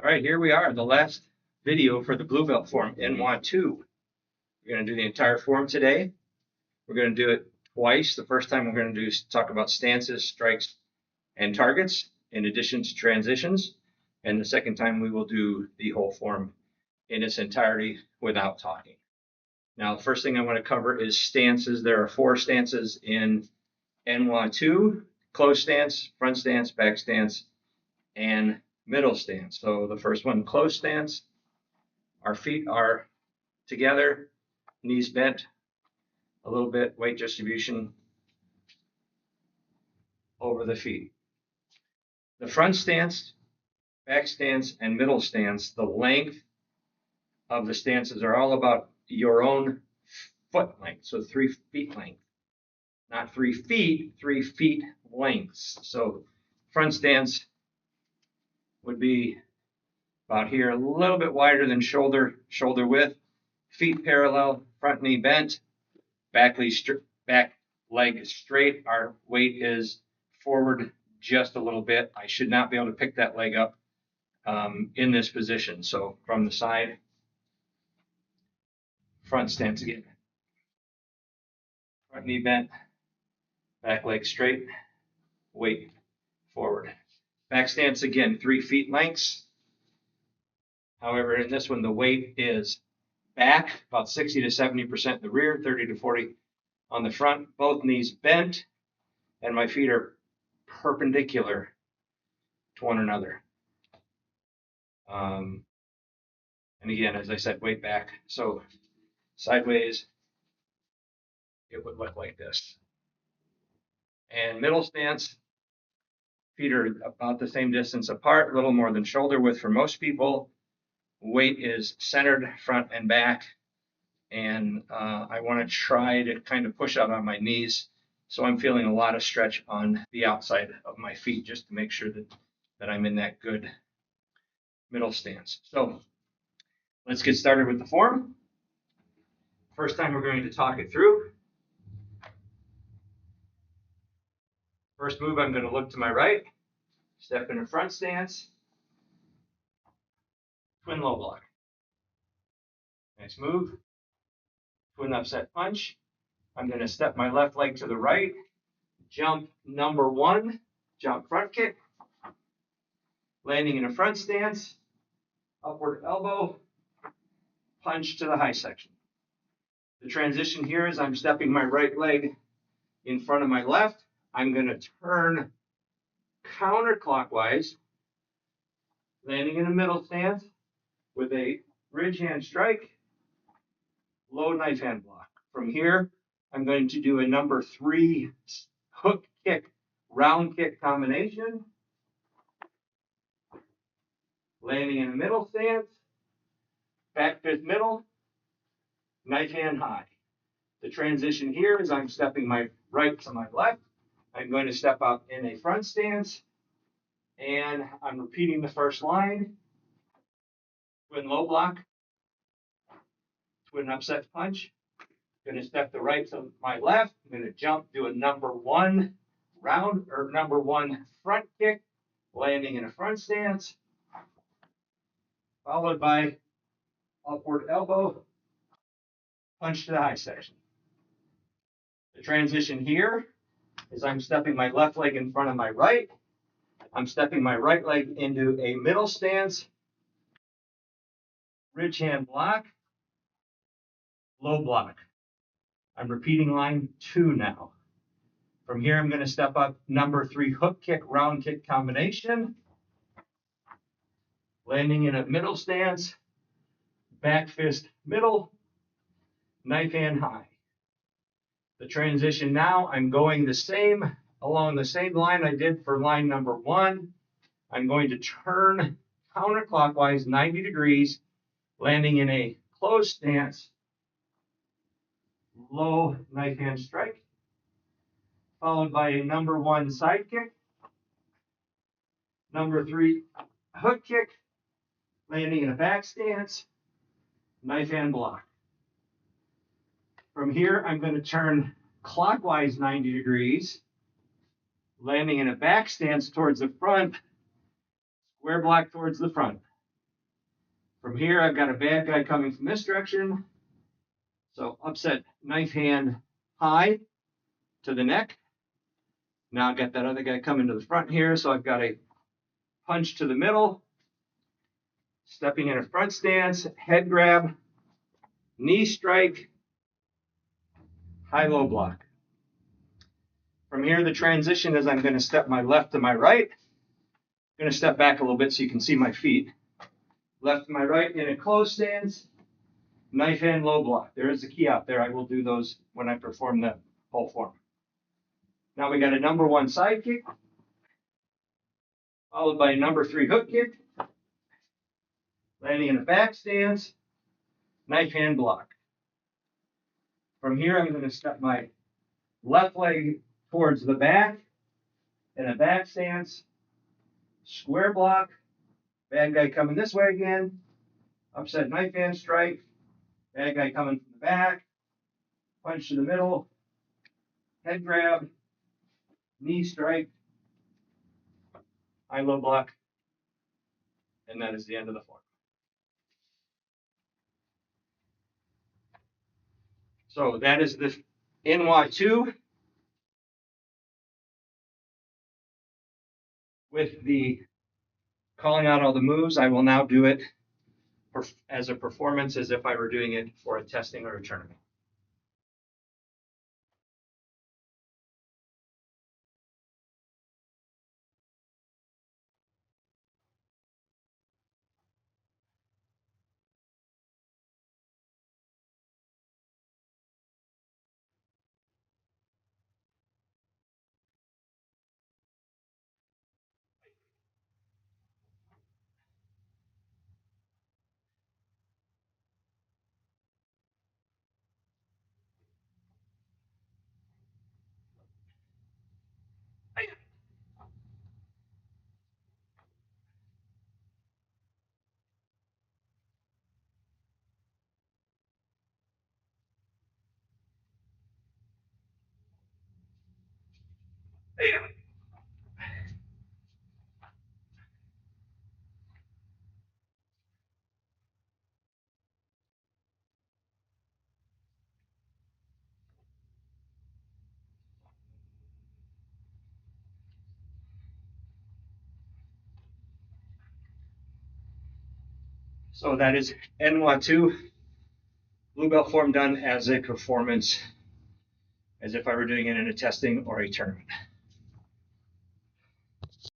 All right, here we are, the last video for the Blue Belt form, NWA 2. We're going to do the entire form today. We're going to do it twice. The first time we're going to talk about stances, strikes, and targets, in addition to transitions. And the second time we will do the whole form in its entirety without talking. Now, the first thing I want to cover is stances. There are 4 stances in NWA 2: closed stance, front stance, back stance, and middle stance. So the first one, closed stance. Our feet are together, knees bent a little bit, weight distribution over the feet. The front stance, back stance, and middle stance, the length of the stances are all about your own foot length. So 3 feet length, not 3 feet, 3 feet lengths. So front stance would be about here, a little bit wider than shoulder width, feet parallel, front knee bent, back leg straight. Our weight is forward just a little bit. I should not be able to pick that leg up in this position. So from the side, front stance again. Front knee bent, back leg straight, weight forward. Back stance again, 3 feet lengths. However, in this one, the weight is back, about 60 to 70% in the rear, 30 to 40 on the front, both knees bent, and my feet are perpendicular to one another. And again, as I said, weight back. So sideways, it would look like this. And middle stance, feet are about the same distance apart, a little more than shoulder width for most people. Weight is centered front and back. And I want to try to kind of push out on my knees. So I'm feeling a lot of stretch on the outside of my feet just to make sure that I'm in that good middle stance. So let's get started with the form. First time we're going to talk it through. First move, I'm going to look to my right, step in a front stance, twin low block. Next move, twin upset punch. I'm going to step my left leg to the right, jump number 1, jump front kick, landing in a front stance, upward elbow, punch to the high section. The transition here is I'm stepping my right leg in front of my left. I'm going to turn counterclockwise, landing in a middle stance with a ridge hand strike, low knife hand block. From here, I'm going to do a number 3 hook kick, round kick combination, landing in a middle stance, back fist middle, knife hand high. The transition here is I'm stepping my right to my left. I'm going to step up in a front stance, and I'm repeating the first line. Twin low block, twin upset punch. I'm going to step the right to my left. I'm going to jump, do a number 1 round or number 1 front kick, landing in a front stance, followed by upward elbow, punch to the high section. The transition here is I'm stepping my left leg in front of my right. I'm stepping my right leg into a middle stance, ridge hand block, low block. I'm repeating line 2 now. From here, I'm going to step up number 3 hook kick, round kick combination, landing in a middle stance, back fist middle, knife hand high. The transition now, I'm going along the same line I did for line number 1. I'm going to turn counterclockwise 90 degrees, landing in a closed stance, low knife hand strike, followed by a number 1 side kick, number 3 hook kick, landing in a back stance, knife hand block. From here, I'm going to turn clockwise 90 degrees, landing in a back stance towards the front, square block towards the front. From here, I've got a bad guy coming from this direction. So upset knife hand high to the neck. Now I've got that other guy coming to the front here. So I've got a punch to the middle, stepping in a front stance, head grab, knee strike, high-low block. From here, the transition is I'm going to step my left to my right. I'm going to step back a little bit so you can see my feet. Left to my right in a closed stance, knife hand low block. There is a key out there. I will do those when I perform the whole form. Now we got a number 1 side kick, followed by a number 3 hook kick, landing in a back stance, knife hand block. From here, I'm going to step my left leg towards the back in a back stance, square block, bad guy coming this way again, upset knife hand strike, bad guy coming from the back, punch to the middle, head grab, knee strike, high-low block, and that is the end of the form. So that is the NWA2 with the calling out all the moves. I will now do it as a performance as if I were doing it for a testing or a tournament. So that is NWA2 blue belt form done as a performance, as if I were doing it in a testing or a tournament.